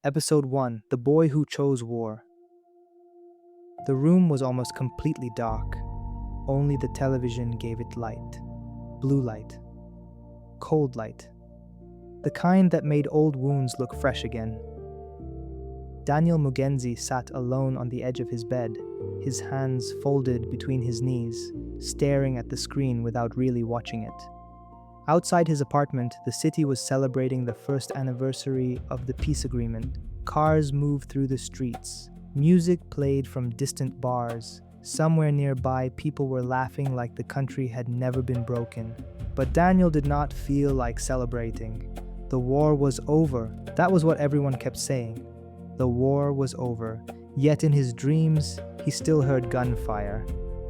Episode 1: The Boy Who Chose War. The room was almost completely dark. Only the television gave it light. Blue light. Cold light. The kind that made old wounds look fresh again. Daniel Mugenzi sat alone on the edge of his bed, his hands folded between his knees, staring at the screen without really watching it. Outside his apartment, the city was celebrating the first anniversary of the peace agreement. Cars moved through the streets. Music played from distant bars. Somewhere nearby, people were laughing like the country had never been broken. But Daniel did not feel like celebrating. The war was over. That was what everyone kept saying. The war was over. Yet in his dreams, he still heard gunfire.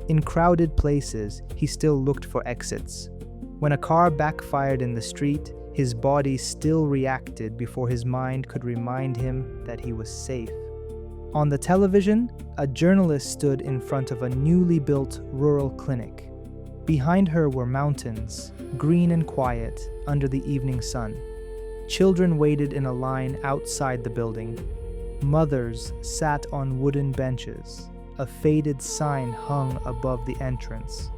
In crowded places, he still looked for exits. When a car backfired in the street, his body still reacted before his mind could remind him that he was safe. On the television, a journalist stood in front of a newly built rural clinic. Behind her were mountains, green and quiet, under the evening sun. Children waited in a line outside the building. Mothers sat on wooden benches. A faded sign hung above the entrance.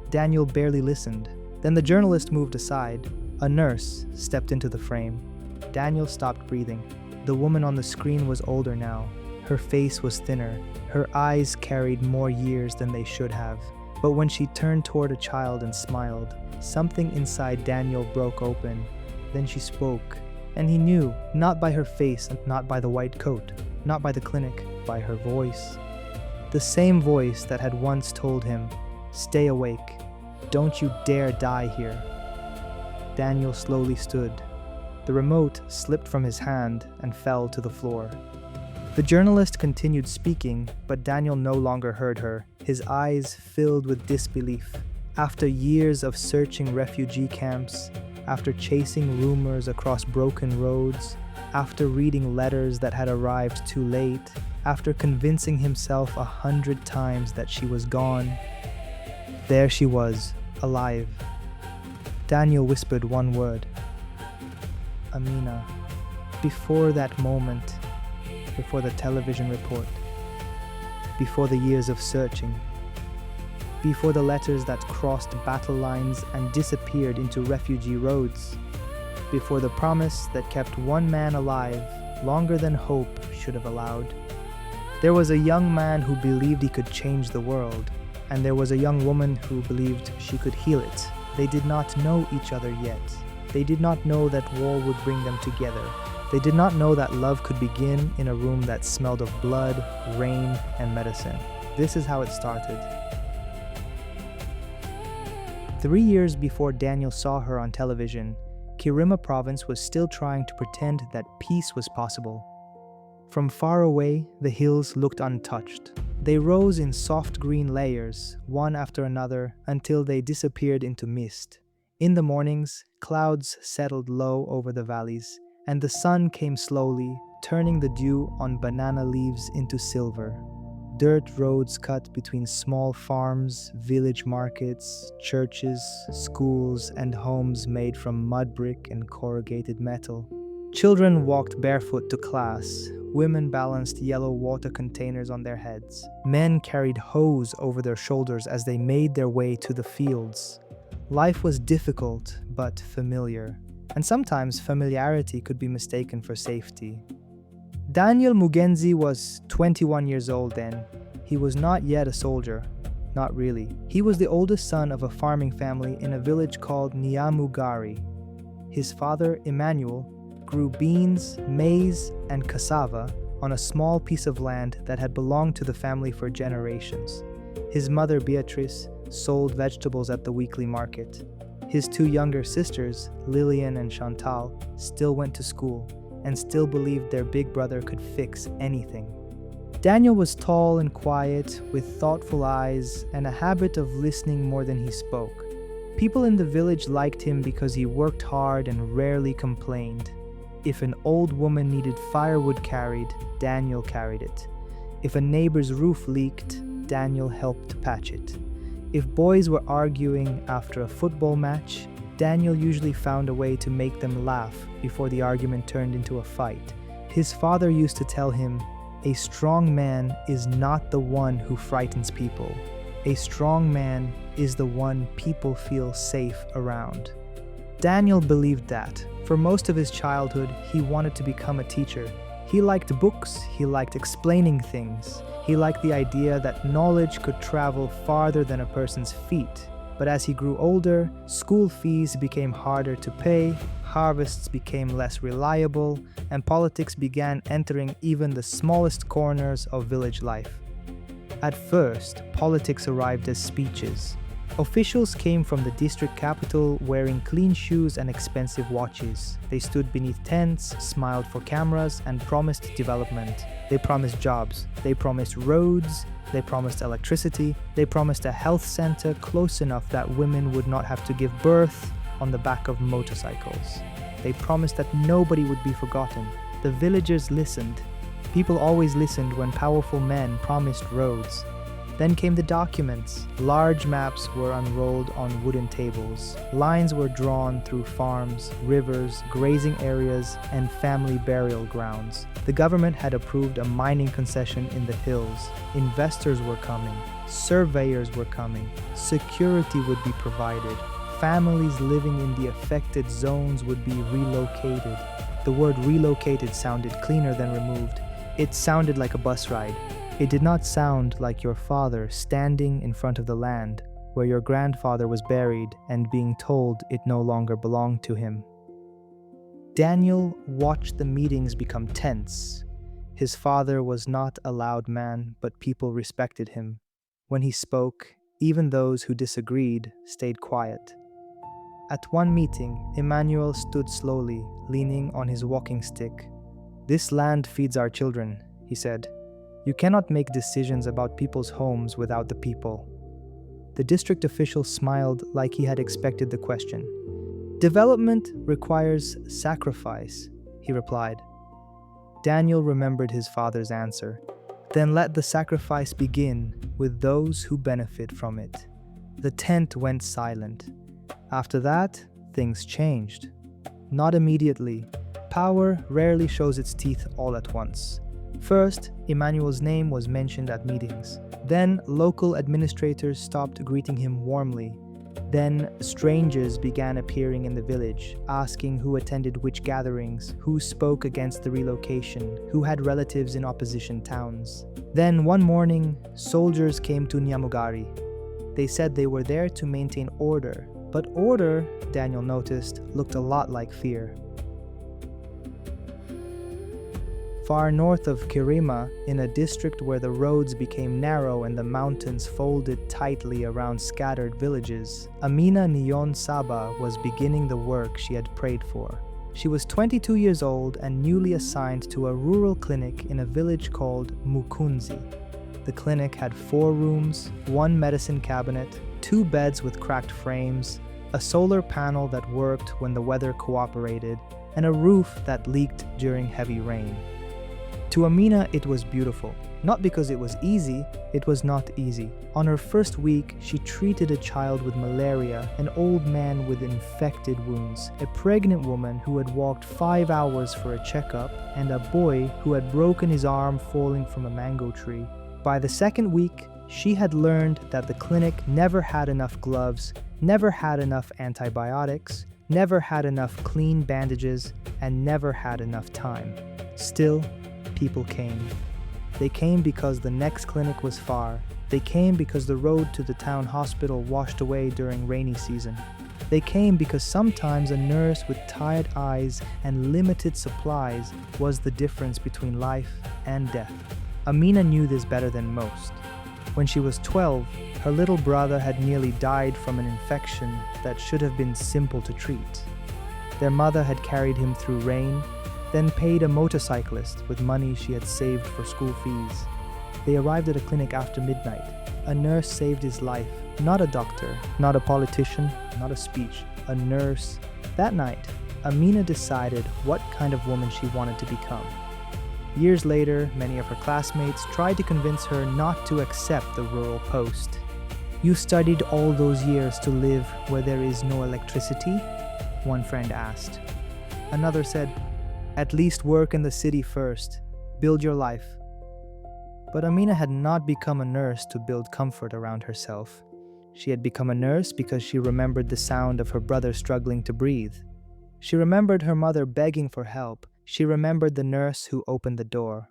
Daniel barely listened. Then the journalist moved aside. A nurse stepped into the frame. Daniel stopped breathing. The woman on the screen was older now. Her face was thinner. Her eyes carried more years than they should have. But when she turned toward a child and smiled, something inside Daniel broke open. Then she spoke, and he knew, not by her face, not by the white coat, not by the clinic, by her voice. The same voice that had once told him, "Stay awake. Don't you dare die here." Daniel slowly stood. The remote slipped from his hand and fell to the floor. The journalist continued speaking, but Daniel no longer heard her, his eyes filled with disbelief. After years of searching refugee camps, after chasing rumors across broken roads, after reading letters that had arrived too late, after convincing himself 100 times that she was gone, there she was, alive. Daniel whispered one word. Amina. Before that moment, before the television report, before the years of searching, before the letters that crossed battle lines and disappeared into refugee roads, before the promise that kept one man alive longer than hope should have allowed. There was a young man who believed he could change the world, and there was a young woman who believed she could heal it. They did not know each other yet. They did not know that war would bring them together. They did not know that love could begin in a room that smelled of blood, rain, and medicine. This is how it started. 3 years before Daniel saw her on television, Kirima province was still trying to pretend that peace was possible. From far away, the hills looked untouched. They rose in soft green layers, one after another, until they disappeared into mist. In the mornings, clouds settled low over the valleys, and the sun came slowly, turning the dew on banana leaves into silver. Dirt roads cut between small farms, village markets, churches, schools, and homes made from mud brick and corrugated metal. Children walked barefoot to class. Women balanced yellow water containers on their heads. Men carried hoes over their shoulders as they made their way to the fields. Life was difficult, but familiar. And sometimes familiarity could be mistaken for safety. Daniel Mugenzi was 21 years old then. He was not yet a soldier. Not really. He was the oldest son of a farming family in a village called Nyamugari. His father, Emmanuel, grew beans, maize, and cassava on a small piece of land that had belonged to the family for generations. His mother, Beatrice, sold vegetables at the weekly market. His 2 younger sisters, Lillian and Chantal, still went to school and still believed their big brother could fix anything. Daniel was tall and quiet, with thoughtful eyes and a habit of listening more than he spoke. People in the village liked him because he worked hard and rarely complained. If an old woman needed firewood carried, Daniel carried it. If a neighbor's roof leaked, Daniel helped patch it. If boys were arguing after a football match, Daniel usually found a way to make them laugh before the argument turned into a fight. His father used to tell him, "A strong man is not the one who frightens people. A strong man is the one people feel safe around." Daniel believed that. For most of his childhood, he wanted to become a teacher. He liked books, he liked explaining things. He liked the idea that knowledge could travel farther than a person's feet. But as he grew older, school fees became harder to pay, harvests became less reliable, and politics began entering even the smallest corners of village life. At first, politics arrived as speeches. Officials came from the district capital wearing clean shoes and expensive watches. They stood beneath tents, smiled for cameras, and promised development. They promised jobs. They promised roads. They promised electricity. They promised a health center close enough that women would not have to give birth on the back of motorcycles. They promised that nobody would be forgotten. The villagers listened. People always listened when powerful men promised roads. Then came the documents. Large maps were unrolled on wooden tables. Lines were drawn through farms, rivers, grazing areas, and family burial grounds. The government had approved a mining concession in the hills. Investors were coming. Surveyors were coming. Security would be provided. Families living in the affected zones would be relocated. The word relocated sounded cleaner than removed. It sounded like a bus ride. It did not sound like your father standing in front of the land where your grandfather was buried and being told it no longer belonged to him. Daniel watched the meetings become tense. His father was not a loud man, but people respected him. When he spoke, even those who disagreed stayed quiet. At one meeting, Emmanuel stood slowly, leaning on his walking stick. "This land feeds our children," he said. "You cannot make decisions about people's homes without the people." The district official smiled like he had expected the question. "Development requires sacrifice," he replied. Daniel remembered his father's answer. "Then let the sacrifice begin with those who benefit from it." The tent went silent. After that, things changed. Not immediately. Power rarely shows its teeth all at once. First, Emmanuel's name was mentioned at meetings. Then, local administrators stopped greeting him warmly. Then, strangers began appearing in the village, asking who attended which gatherings, who spoke against the relocation, who had relatives in opposition towns. Then, one morning, soldiers came to Nyamugari. They said they were there to maintain order, but order, Daniel noticed, looked a lot like fear. Far north of Kirima, in a district where the roads became narrow and the mountains folded tightly around scattered villages, Amina Nyon Saba was beginning the work she had prayed for. She was 22 years old and newly assigned to a rural clinic in a village called Mukunzi. The clinic had 4 rooms, 1 medicine cabinet, 2 beds with cracked frames, a solar panel that worked when the weather cooperated, and a roof that leaked during heavy rain. To Amina, it was beautiful. Not because it was easy, it was not easy. On her first week, she treated a child with malaria, an old man with infected wounds, a pregnant woman who had walked 5 hours for a checkup, and a boy who had broken his arm falling from a mango tree. By the second week, she had learned that the clinic never had enough gloves, never had enough antibiotics, never had enough clean bandages, and never had enough time. Still, people came. They came because the next clinic was far. They came because the road to the town hospital washed away during rainy season. They came because sometimes a nurse with tired eyes and limited supplies was the difference between life and death. Amina knew this better than most. When she was 12, her little brother had nearly died from an infection that should have been simple to treat. Their mother had carried him through rain, then paid a motorcyclist with money she had saved for school fees. They arrived at a clinic after midnight. A nurse saved his life, not a doctor, not a politician, not a speech, a nurse. That night, Amina decided what kind of woman she wanted to become. Years later, many of her classmates tried to convince her not to accept the rural post. "You studied all those years to live where there is no electricity?" one friend asked. Another said, At least work in the city first. Build your life. But Amina had not become a nurse to build comfort around herself. She had become a nurse because she remembered the sound of her brother struggling to breathe. She remembered her mother begging for help. She remembered the nurse who opened the door.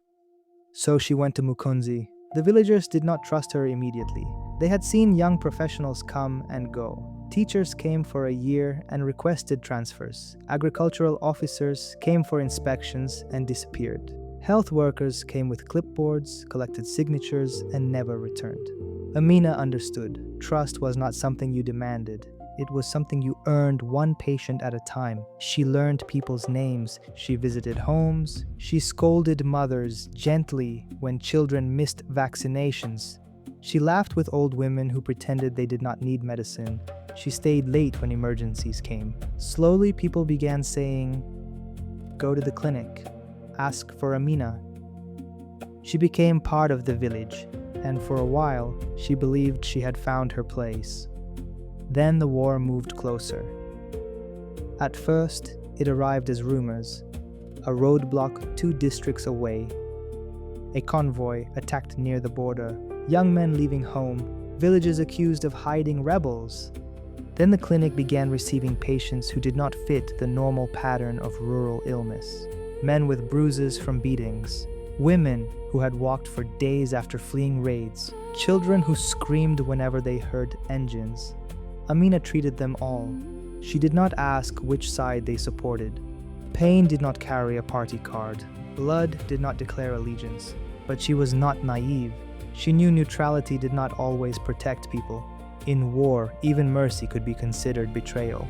So she went to Mukunzi. The villagers did not trust her immediately. They had seen young professionals come and go. Teachers came for a year and requested transfers. Agricultural officers came for inspections and disappeared. Health workers came with clipboards, collected signatures, and never returned. Amina understood. Trust was not something you demanded. It was something you earned one patient at a time. She learned people's names. She visited homes. She scolded mothers gently when children missed vaccinations. She laughed with old women who pretended they did not need medicine. She stayed late when emergencies came. Slowly, people began saying, "Go to the clinic. Ask for Amina." She became part of the village, and for a while, she believed she had found her place. Then the war moved closer. At first, it arrived as rumors. A roadblock 2 districts away. A convoy attacked near the border. Young men leaving home. Villages accused of hiding rebels. Then the clinic began receiving patients who did not fit the normal pattern of rural illness. Men with bruises from beatings. Women who had walked for days after fleeing raids. Children who screamed whenever they heard engines. Amina treated them all. She did not ask which side they supported. Pain did not carry a party card. Blood did not declare allegiance. But she was not naive. She knew neutrality did not always protect people. In war, even mercy could be considered betrayal.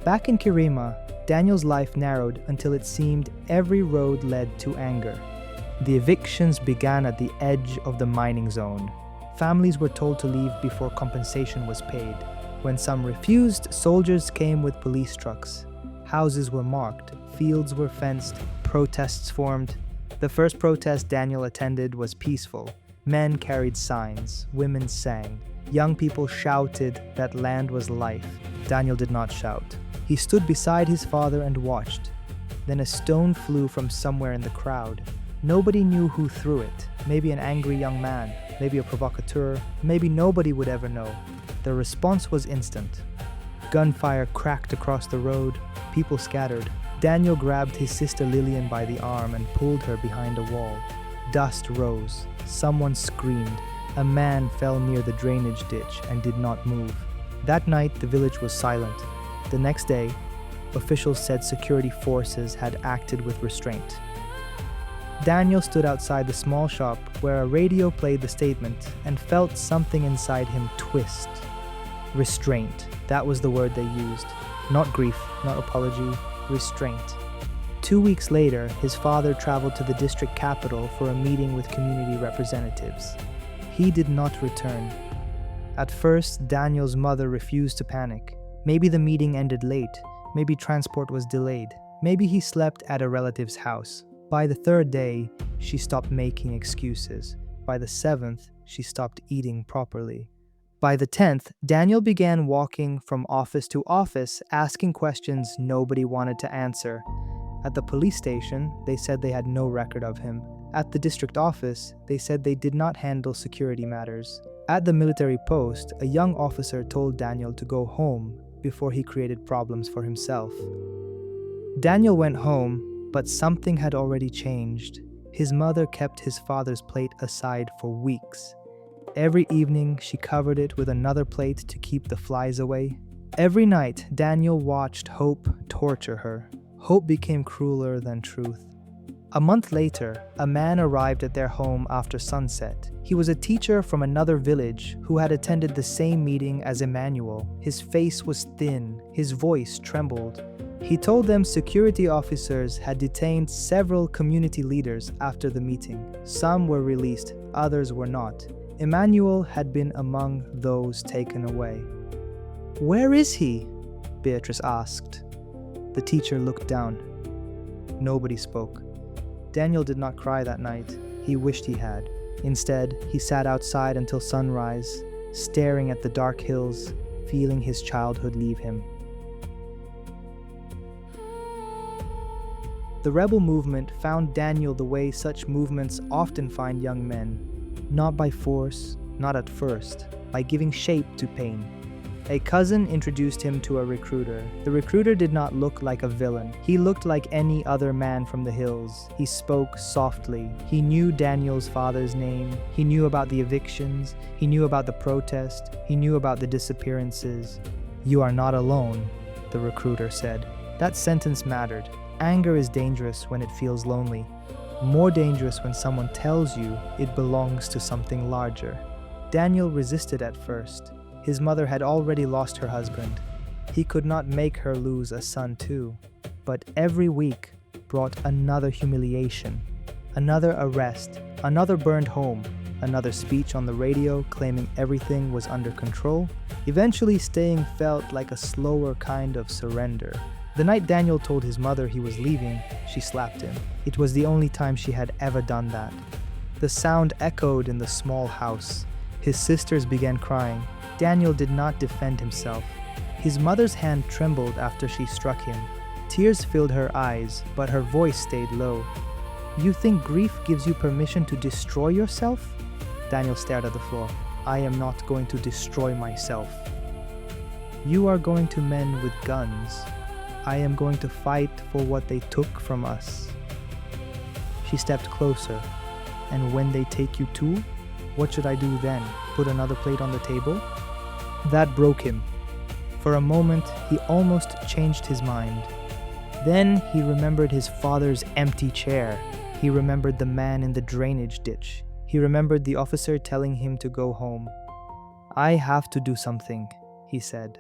Back in Kirima, Daniel's life narrowed until it seemed every road led to anger. The evictions began at the edge of the mining zone. Families were told to leave before compensation was paid. When some refused, soldiers came with police trucks. Houses were marked, fields were fenced, protests formed. The first protest Daniel attended was peaceful. Men carried signs, women sang. Young people shouted that land was life. Daniel did not shout. He stood beside his father and watched. Then a stone flew from somewhere in the crowd. Nobody knew who threw it. Maybe an angry young man, maybe a provocateur, maybe nobody would ever know. The response was instant. Gunfire cracked across the road. People scattered. Daniel grabbed his sister Lillian by the arm and pulled her behind a wall. Dust rose. Someone screamed. A man fell near the drainage ditch and did not move. That night, the village was silent. The next day, officials said security forces had acted with restraint. Daniel stood outside the small shop where a radio played the statement and felt something inside him twist. Restraint. That was the word they used. Not grief, not apology, restraint. 2 weeks later, his father traveled to the district capital for a meeting with community representatives. He did not return. At first, Daniel's mother refused to panic. Maybe the meeting ended late. Maybe transport was delayed. Maybe he slept at a relative's house. By the 3rd day, she stopped making excuses. By the 7th, she stopped eating properly. By the 10th, Daniel began walking from office to office, asking questions nobody wanted to answer. At the police station, they said they had no record of him. At the district office, they said they did not handle security matters. At the military post, a young officer told Daniel to go home before he created problems for himself. Daniel went home, but something had already changed. His mother kept his father's plate aside for weeks. Every evening, she covered it with another plate to keep the flies away. Every night, Daniel watched Hope torture her. Hope became crueler than truth. A month later, a man arrived at their home after sunset. He was a teacher from another village who had attended the same meeting as Emmanuel. His face was thin, his voice trembled. He told them security officers had detained several community leaders after the meeting. Some were released, others were not. Emmanuel had been among those taken away. "Where is he?" Beatrice asked. The teacher looked down. Nobody spoke. Daniel did not cry that night. He wished he had. Instead, he sat outside until sunrise, staring at the dark hills, feeling his childhood leave him. The rebel movement found Daniel the way such movements often find young men, not by force, not at first, by giving shape to pain. A cousin introduced him to a recruiter. The recruiter did not look like a villain. He looked like any other man from the hills. He spoke softly. He knew Daniel's father's name. He knew about the evictions. He knew about the protest. He knew about the disappearances. "You are not alone," the recruiter said. That sentence mattered. Anger is dangerous when it feels lonely. More dangerous when someone tells you it belongs to something larger. Daniel resisted at first. His mother had already lost her husband. He could not make her lose a son too. But every week brought another humiliation, another arrest, another burned home, another speech on the radio claiming everything was under control. Eventually, staying felt like a slower kind of surrender. The night Daniel told his mother he was leaving, she slapped him. It was the only time she had ever done that. The sound echoed in the small house. His sisters began crying. Daniel did not defend himself. His mother's hand trembled after she struck him. Tears filled her eyes, but her voice stayed low. "You think grief gives you permission to destroy yourself?" Daniel stared at the floor. "I am not going to destroy myself. You are going to men with guns. I am going to fight for what they took from us." She stepped closer. "And when they take you too? What should I do then? Put another plate on the table?" That broke him. For a moment, he almost changed his mind. Then he remembered his father's empty chair. He remembered the man in the drainage ditch. He remembered the officer telling him to go home. "I have to do something," he said.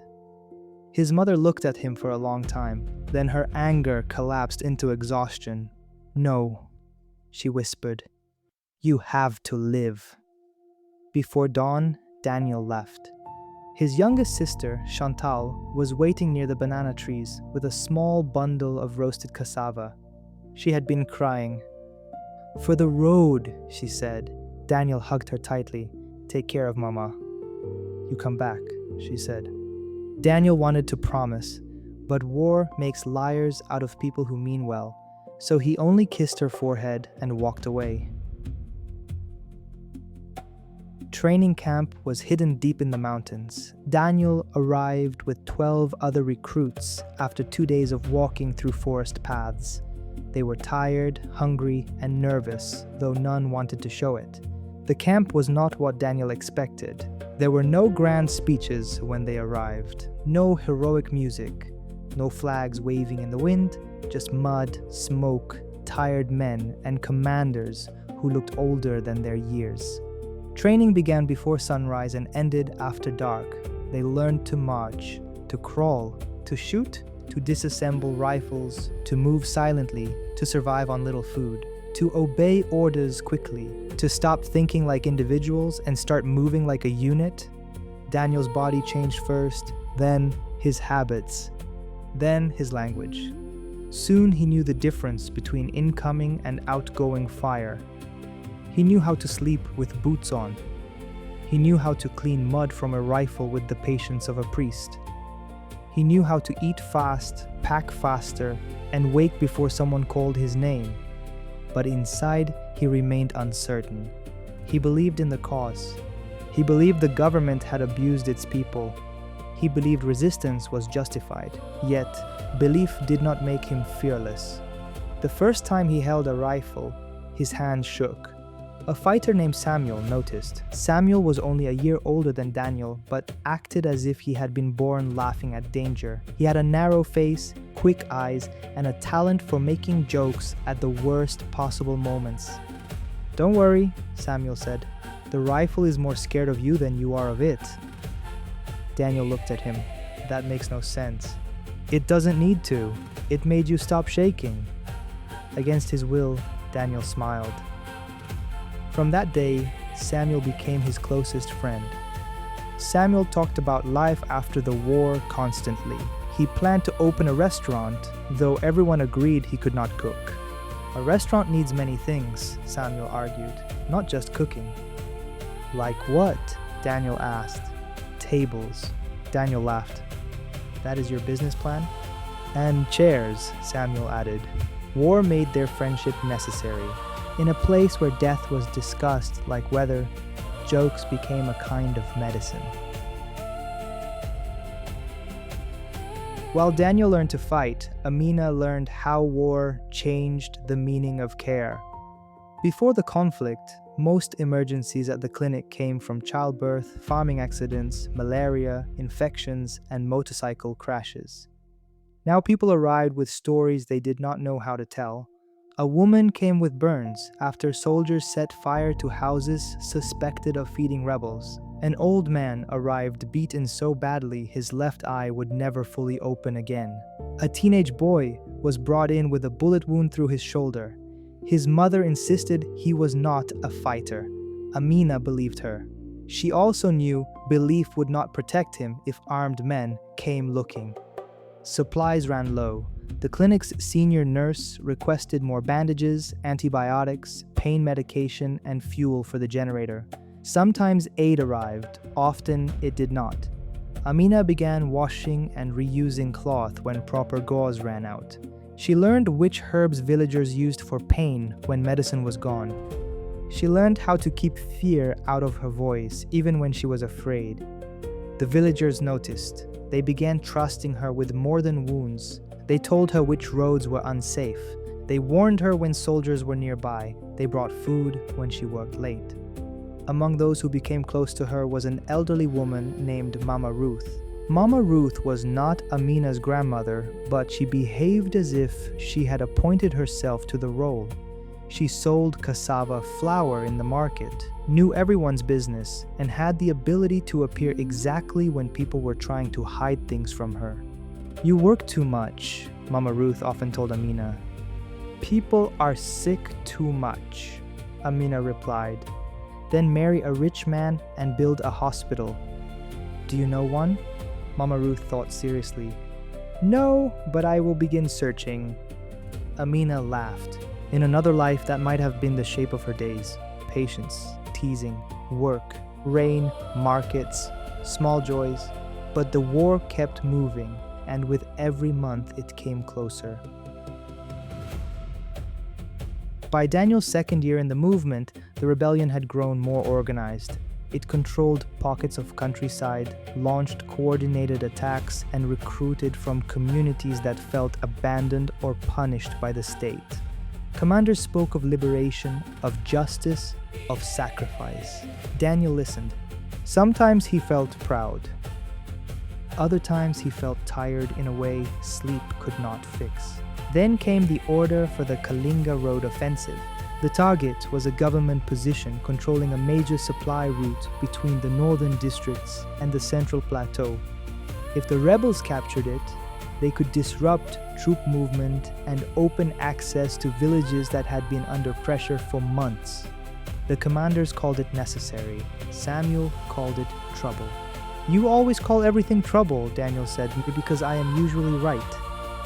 His mother looked at him for a long time. Then her anger collapsed into exhaustion. "No," she whispered. "You have to live." Before dawn, Daniel left. His youngest sister, Chantal, was waiting near the banana trees with a small bundle of roasted cassava. She had been crying. "For the road," she said. Daniel hugged her tightly. "Take care of Mama." "You come back," she said. Daniel wanted to promise, but war makes liars out of people who mean well, so he only kissed her forehead and walked away. Training camp was hidden deep in the mountains. Daniel arrived with 12 other recruits after 2 days of walking through forest paths. They were tired, hungry, and nervous, though none wanted to show it. The camp was not what Daniel expected. There were no grand speeches when they arrived, no heroic music, no flags waving in the wind, just mud, smoke, tired men, and commanders who looked older than their years. Training began before sunrise and ended after dark. They learned to march, to crawl, to shoot, to disassemble rifles, to move silently, to survive on little food, to obey orders quickly, to stop thinking like individuals and start moving like a unit. Daniel's body changed first, then his habits, then his language. Soon he knew the difference between incoming and outgoing fire. He knew how to sleep with boots on. He knew how to clean mud from a rifle with the patience of a priest. He knew how to eat fast, pack faster, and wake before someone called his name. But inside, he remained uncertain. He believed in the cause. He believed the government had abused its people. He believed resistance was justified. Yet, belief did not make him fearless. The first time he held a rifle, his hand shook. A fighter named Samuel noticed. Samuel was only a year older than Daniel, but acted as if he had been born laughing at danger. He had a narrow face, quick eyes, and a talent for making jokes at the worst possible moments. "Don't worry," Samuel said. "The rifle is more scared of you than you are of it." Daniel looked at him. "That makes no sense." "It doesn't need to. It made you stop shaking." Against his will, Daniel smiled. From that day, Samuel became his closest friend. Samuel talked about life after the war constantly. He planned to open a restaurant, though everyone agreed he could not cook. "A restaurant needs many things," Samuel argued, "not just cooking." "Like what?" Daniel asked. "Tables." Daniel laughed. "That is your business plan?" "And chairs," Samuel added. War made their friendship necessary. In a place where death was discussed like weather, jokes became a kind of medicine. While Daniel learned to fight, Amina learned how war changed the meaning of care. Before the conflict, most emergencies at the clinic came from childbirth, farming accidents, malaria, infections, and motorcycle crashes. Now people arrived with stories they did not know how to tell. A woman came with burns after soldiers set fire to houses suspected of feeding rebels. An old man arrived beaten so badly his left eye would never fully open again. A teenage boy was brought in with a bullet wound through his shoulder. His mother insisted he was not a fighter. Amina believed her. She also knew belief would not protect him if armed men came looking. Supplies ran low. The clinic's senior nurse requested more bandages, antibiotics, pain medication, and fuel for the generator. Sometimes aid arrived, often it did not. Amina began washing and reusing cloth when proper gauze ran out. She learned which herbs villagers used for pain when medicine was gone. She learned how to keep fear out of her voice even when she was afraid. The villagers noticed. They began trusting her with more than wounds. They told her which roads were unsafe. They warned her when soldiers were nearby. They brought food when she worked late. Among those who became close to her was an elderly woman named Mama Ruth. Mama Ruth was not Amina's grandmother, but she behaved as if she had appointed herself to the role. She sold cassava flour in the market, knew everyone's business, and had the ability to appear exactly when people were trying to hide things from her. "You work too much," Mama Ruth often told Amina. "People are sick too much," Amina replied. "Then marry a rich man and build a hospital." "Do you know one?" Mama Ruth thought seriously. "No, but I will begin searching." Amina laughed. In another life, that might have been the shape of her days. Patience, teasing, work, rain, markets, small joys. But the war kept moving, and with every month it came closer. By Daniel's second year in the movement, the rebellion had grown more organized. It controlled pockets of countryside, launched coordinated attacks, and recruited from communities that felt abandoned or punished by the state. Commanders spoke of liberation, of justice, of sacrifice. Daniel listened. Sometimes he felt proud. Other times he felt tired in a way sleep could not fix. Then came the order for the Kalinga Road offensive. The target was a government position controlling a major supply route between the northern districts and the central plateau. If the rebels captured it, they could disrupt troop movement and open access to villages that had been under pressure for months. The commanders called it necessary. Samuel called it trouble. "You always call everything trouble," Daniel said, "because I am usually right."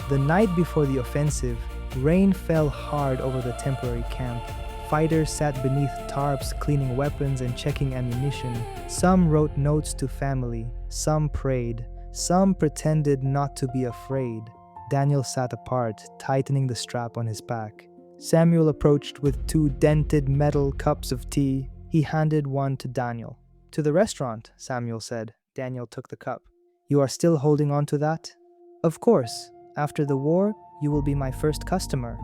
The night before the offensive, rain fell hard over the temporary camp. Fighters sat beneath tarps cleaning weapons and checking ammunition. Some wrote notes to family, some prayed, some pretended not to be afraid. Daniel sat apart, tightening the strap on his back. Samuel approached with 2 dented metal cups of tea. He handed one to Daniel. "To the restaurant," Samuel said. Daniel took the cup. "You are still holding on to that?" "Of course. After the war, you will be my first customer."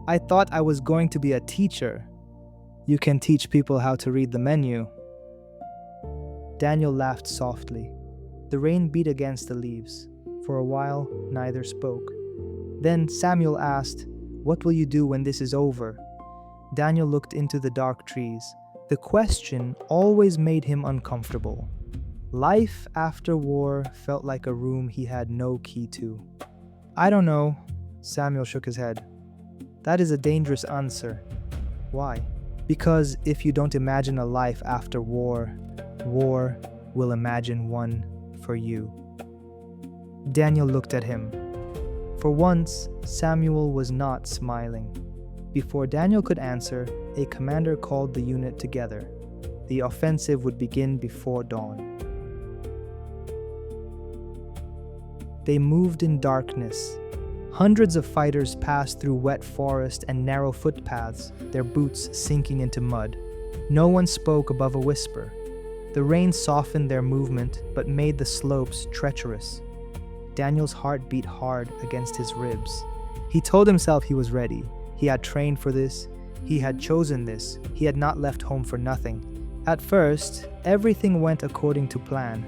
"I thought I was going to be a teacher." "You can teach people how to read the menu." Daniel laughed softly. The rain beat against the leaves. For a while, neither spoke. Then Samuel asked, "What will you do when this is over?" Daniel looked into the dark trees. The question always made him uncomfortable. Life after war felt like a room he had no key to. "I don't know," Samuel shook his head. "That is a dangerous answer." "Why?" "Because if you don't imagine a life after war, war will imagine one for you." Daniel looked at him. For once, Samuel was not smiling. Before Daniel could answer, a commander called the unit together. The offensive would begin before dawn. They moved in darkness. Hundreds of fighters passed through wet forest and narrow footpaths, their boots sinking into mud. No one spoke above a whisper. The rain softened their movement, but made the slopes treacherous. Daniel's heart beat hard against his ribs. He told himself he was ready. He had trained for this. He had chosen this. He had not left home for nothing. At first, everything went according to plan.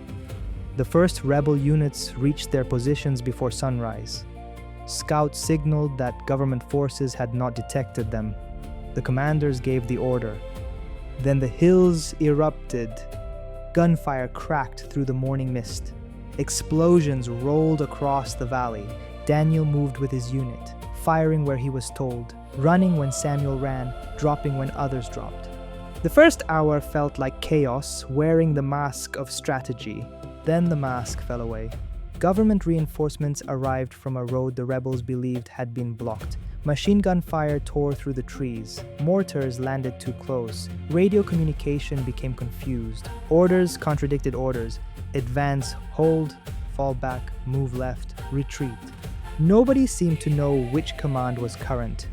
The first rebel units reached their positions before sunrise. Scouts signaled that government forces had not detected them. The commanders gave the order. Then the hills erupted. Gunfire cracked through the morning mist. Explosions rolled across the valley. Daniel moved with his unit, firing where he was told, running when Samuel ran, dropping when others dropped. The first hour felt like chaos, wearing the mask of strategy. Then the mask fell away. Government reinforcements arrived from a road the rebels believed had been blocked. Machine gun fire tore through the trees. Mortars landed too close. Radio communication became confused. Orders contradicted orders. Advance, hold, fall back, move left, retreat. Nobody seemed to know which command was current.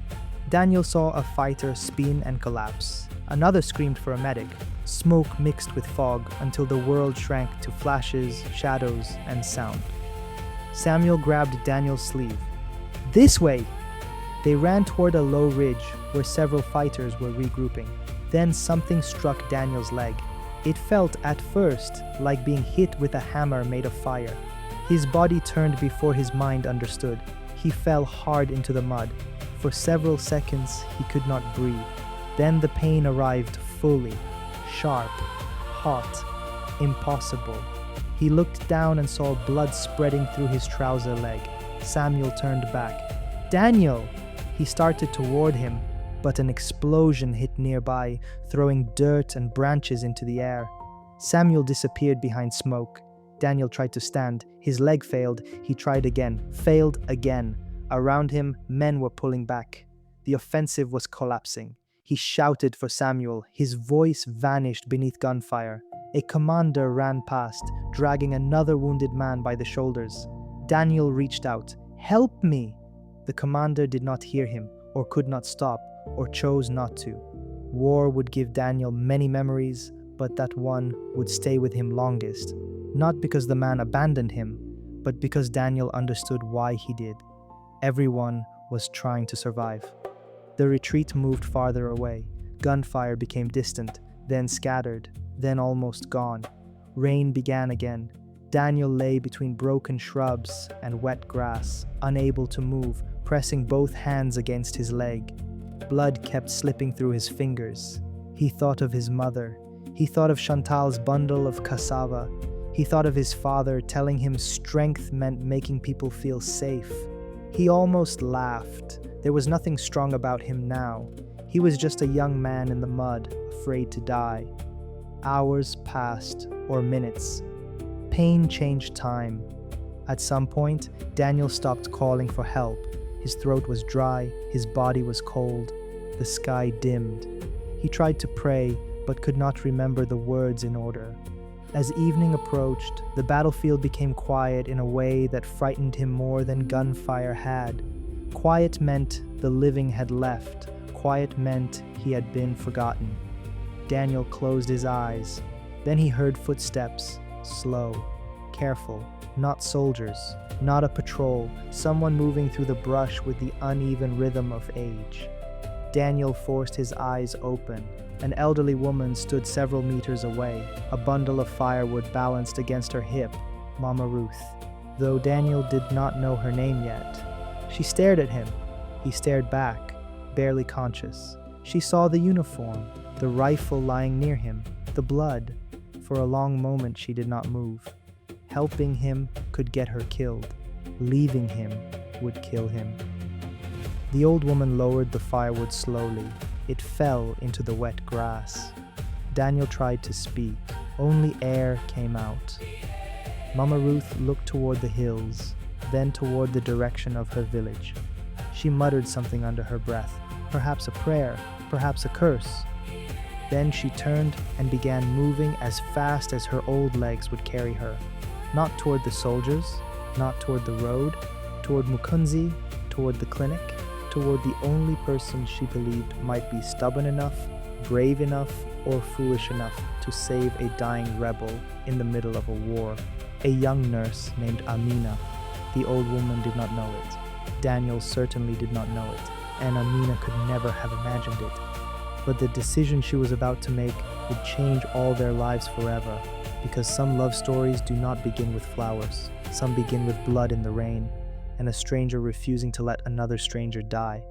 Daniel saw a fighter spin and collapse. Another screamed for a medic. Smoke mixed with fog until the world shrank to flashes, shadows, and sound. Samuel grabbed Daniel's sleeve. "This way!" They ran toward a low ridge where several fighters were regrouping. Then something struck Daniel's leg. It felt at first like being hit with a hammer made of fire. His body turned before his mind understood. He fell hard into the mud. For several seconds, he could not breathe. Then the pain arrived fully. Sharp, hot, impossible. He looked down and saw blood spreading through his trouser leg. Samuel turned back. "Daniel!" He started toward him, but an explosion hit nearby, throwing dirt and branches into the air. Samuel disappeared behind smoke. Daniel tried to stand. His leg failed. He tried again. Failed again. Around him, men were pulling back. The offensive was collapsing. He shouted for Samuel. His voice vanished beneath gunfire. A commander ran past, dragging another wounded man by the shoulders. Daniel reached out. "Help me!" The commander did not hear him, or could not stop, or chose not to. War would give Daniel many memories, but that one would stay with him longest. Not because the man abandoned him, but because Daniel understood why he did. Everyone was trying to survive. The retreat moved farther away. Gunfire became distant, then scattered, then almost gone. Rain began again. Daniel lay between broken shrubs and wet grass, unable to move, pressing both hands against his leg. Blood kept slipping through his fingers. He thought of his mother. He thought of Chantal's bundle of cassava. He thought of his father telling him strength meant making people feel safe. He almost laughed. There was nothing strong about him now. He was just a young man in the mud, afraid to die. Hours passed, or minutes. Pain changed time. At some point, Daniel stopped calling for help. His throat was dry, his body was cold, the sky dimmed. He tried to pray, but could not remember the words in order. As evening approached, the battlefield became quiet in a way that frightened him more than gunfire had. Quiet meant the living had left. Quiet meant he had been forgotten. Daniel closed his eyes. Then he heard footsteps, slow, careful, not soldiers, not a patrol, someone moving through the brush with the uneven rhythm of age. Daniel forced his eyes open. An elderly woman stood several meters away, a bundle of firewood balanced against her hip, Mama Ruth, though Daniel did not know her name yet. She stared at him. He stared back, barely conscious. She saw the uniform, the rifle lying near him, the blood. For a long moment she did not move. Helping him could get her killed. Leaving him would kill him. The old woman lowered the firewood slowly. It fell into the wet grass. Daniel tried to speak. Only air came out. Mama Ruth looked toward the hills, then toward the direction of her village. She muttered something under her breath, perhaps a prayer, perhaps a curse. Then she turned and began moving as fast as her old legs would carry her. Not toward the soldiers, not toward the road, toward Mukunzi, toward the clinic, toward the only person she believed might be stubborn enough, brave enough, or foolish enough to save a dying rebel in the middle of a war. A young nurse named Amina. The old woman did not know it. Daniel certainly did not know it, and Amina could never have imagined it. But the decision she was about to make would change all their lives forever, because some love stories do not begin with flowers. Some begin with blood in the rain, and a stranger refusing to let another stranger die.